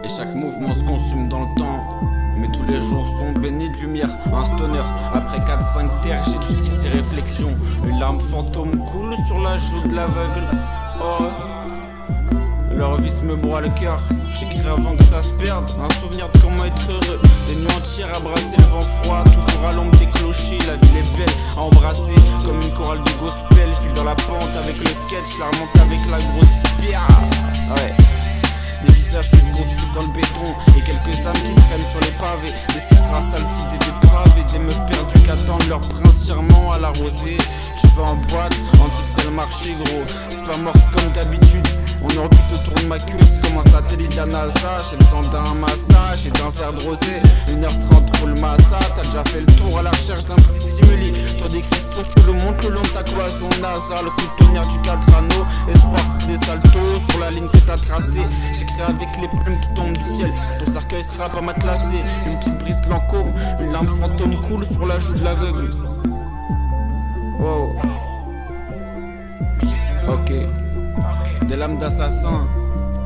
Et chaque mouvement se consume dans le temps. Mais tous les jours sont bénis de lumière. Un stoner, après 4-5 terres, j'étudie ses réflexions. Une larme fantôme coule sur la joue de l'aveugle. Oh, leur vice me broie le cœur. J'écris avant que ça se perde. Un souvenir de comment être heureux. Des nuits entières à brasser le vent froid. Toujours à l'ombre des clochers. La ville est belle à embrasser comme une chorale de gospel. File dans la pente avec le sketch. La remonte avec la grosse pierre. Ouais. Des visages qui se construisent dans le béton. Et quelques âmes qui traînent sur les pavés. Des cisras saltifs, des dépravés. Des meufs perdues qui attendent leur prince charmant à la rosée. Tu vas en boîte, en tout c'est le marché gros. C'est pas morte comme d'habitude. On orbite autour de ma cuisse comme un satellite de la NASA. J'ai besoin d'un massage et d'un verre de rosé. 1h30 roule massa. T'as déjà fait le tour à la recherche d'un petit stimuli. Toi des cristaux, je te le montre le long de ta cloison nasale. Le coup de tonnerre du Cadrano. Espoir des saltos sur la ligne que t'as tracée. J'écris avec les plumes qui tombent du ciel. Ton cercueil sera pas matelassé. Une petite brise de Lancôme. Une larme fantôme coule sur la joue de l'aveugle. Wow. Ok. Des lames d'assassin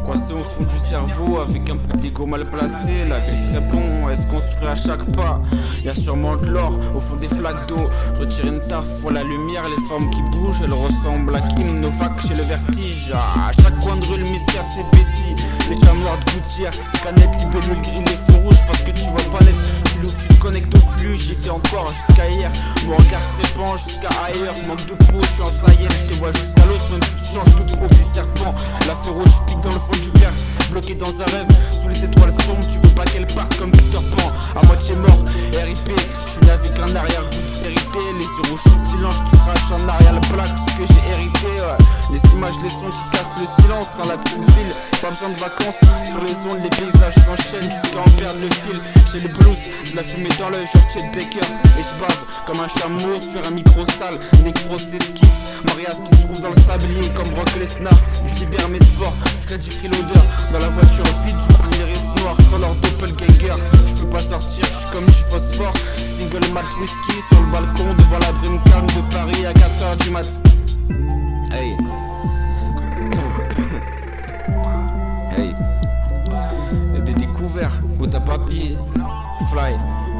coincées au fond du cerveau avec un peu d'ego mal placé. La ville se répond, elle se construit à chaque pas. Y'a sûrement de l'or au fond des flaques d'eau. Retirer une taf, voilà la lumière, les formes qui bougent. Elles ressemblent à Kim Novak chez le vertige. À chaque coin de rue le mystère s'épaissit. Les chats noirs de gouttière, canettes, libellules, gris, les feux rouges. Parce que tu vois pas l'être, tu l'ouvres, tu te connectes au flux. J'y étais encore jusqu'à hier, mon regard se répand jusqu'à ailleurs. Manque de peau, je suis en saïenne, je te vois jusqu'à l'os. Même si tu changes tout profil serpent. La feu rouge pique dans le fond du verre, bloqué dans un rêve, sous les étoiles sombres. Tu veux pas qu'elle parte comme Peter Pan, à moitié mort, RIP. Je suis né avec un arrière-goût de vérité. Les yeux rouges de silence, tu craches en arrière le plat, tout ce que j'ai hérité. Ouais. Les images, les sons qui cassent le silence dans la petite ville. Pas besoin de vacances, sur les ondes, les paysages s'enchaînent jusqu'à en perdre le fil. J'ai le blues, de la fumée dans l'œil, genre Chet Baker. Et je bave comme un chameau sur un micro sale. Nécro s'esquisse, Marias qui se trouve dans le sablier comme Brock Lesnar. Je libère mes sports, Freddy Freeloader. Dans la voiture vide, je prends l'iris noir dans leur doppelganger. Je peux pas sortir, je suis comme du phosphore. Single malt whisky sur le balcon devant la brume calme de Paris à 4h du mat. Hey. Hey. Et des découverts où t'as pas pillé. Fly.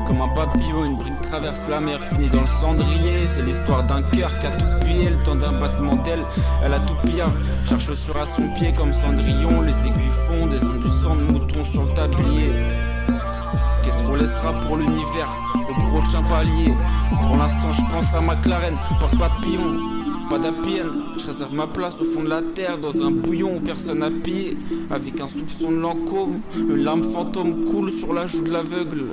Comme un papillon, une brique traverse la mer, finit dans le cendrier. C'est l'histoire d'un cœur qui a tout pillé. Le temps d'un battement d'aile, elle a tout pillé. Cherche chaussure à son pied comme Cendrillon. Les aiguilles fondent, des ondes du sang de mouton sur le tablier. Qu'est-ce qu'on laissera pour l'univers, au prochain palier? Pour l'instant je pense à McLaren, porte papillon. Pas d'APN, je réserve ma place au fond de la terre. Dans un bouillon où personne n'a pillé. Avec un soupçon de Lancôme. Une larme fantôme coule sur la joue de l'aveugle.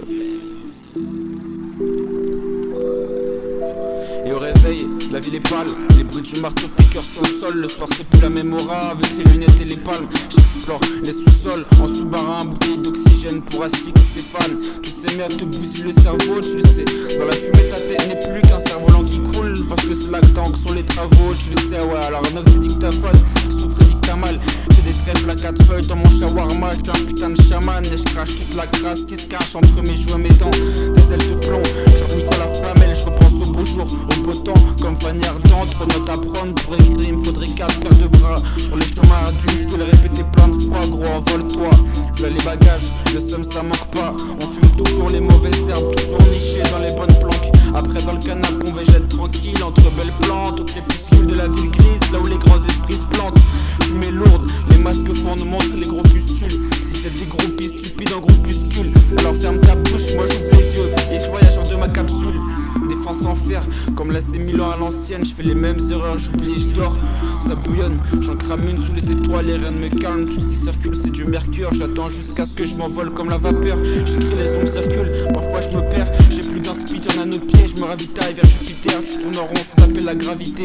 Et au réveil, la ville est pâle. Les bruits du marteau piqueur sur le sol. Le soir c'est plus la même aura. Avec les lunettes et les palmes, j'explore les sous-sols. En sous-marin, bouteille d'oxygène pour asphyxier ses fans. Toutes ces merdes te bousillent le cerveau, tu le sais. Dans la fumée ta tête n'est plus qu'un cerf-volant qui coule. Parce que c'est là que tank sont les travaux, tu le sais. Ouais, alors note des dictaphones, souffre et dicta mal. J'ai des trèfles à 4 feuilles dans mon shawarma. Je suis un putain de chaman et je crache toute la crasse qui se cache entre mes joues et mes dents. Des ailes de plomb, genre Nicolas Flamel. Je repense au beau jour, au beau temps, comme Fanny Ardente. Note à prendre pour écrire, il me faudrait 4 paires de bras. Sur les chemins ardus, je te le répéter plein de fois. Gros, envole-toi, voilà les bagages, le somme ça manque pas. On fume toujours les mauvaises herbes, toujours nichées dans les bonnes planques. Après dans le canapé on végète tranquille, entre belles plantes. Au crépuscule de la ville grise, là où les grands esprits se plantent. Fumée lourde, les masques font nous montrent les gros pustules. C'est des gros pistes stupides en groupuscule. Alors ferme ta bouche, moi j'ouvre les yeux et je voyage hors de ma capsule. Défense en fer, comme l'AC Milan à l'ancienne. Je fais les mêmes erreurs, j'oublie et je dors. Ça bouillonne, j'en crame une sous les étoiles et rien ne me calme. Tout ce qui circule c'est du mercure. J'attends jusqu'à ce que je m'envole comme la vapeur. J'écris les ondes circulent, parfois je me perds. J'ai plus d'un speed, y'en a nos pieds. Je me ravitaille vers Jupiter, tu tournes en rond, ça s'appelle la gravité.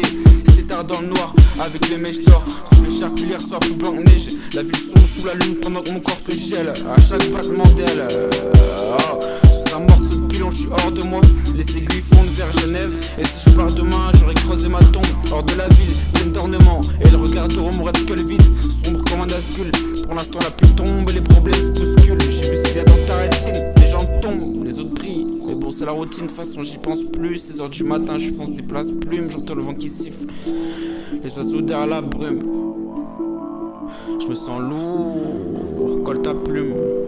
C'est tard dans le noir, avec les mèches d'or. Sous les charcutières soir plus blanc que neige. La ville sombre sous la lune pendant que mon corps se gèle. À chaque battement d'aile, sous sa morte ce pilon, je suis hors de moi. Les aiguilles fondent vers Genève. Et si je pars demain, j'aurais creusé ma tombe hors de la ville, pleine d'ornements. Et le regard de mon rêve que le vide, sombre comme un ascule. Pour l'instant la pluie tombe et les problèmes se bousculent. J'ai vu ce qu'il y a dans ta rétine, les gens tombent, les autres brillent. Mais bon c'est la routine, de toute façon j'y pense plus. 6h du matin, je fonce des places plumes. J'entends le vent qui siffle, les oiseaux derrière la brume. Je me sens lourd colle ta plume.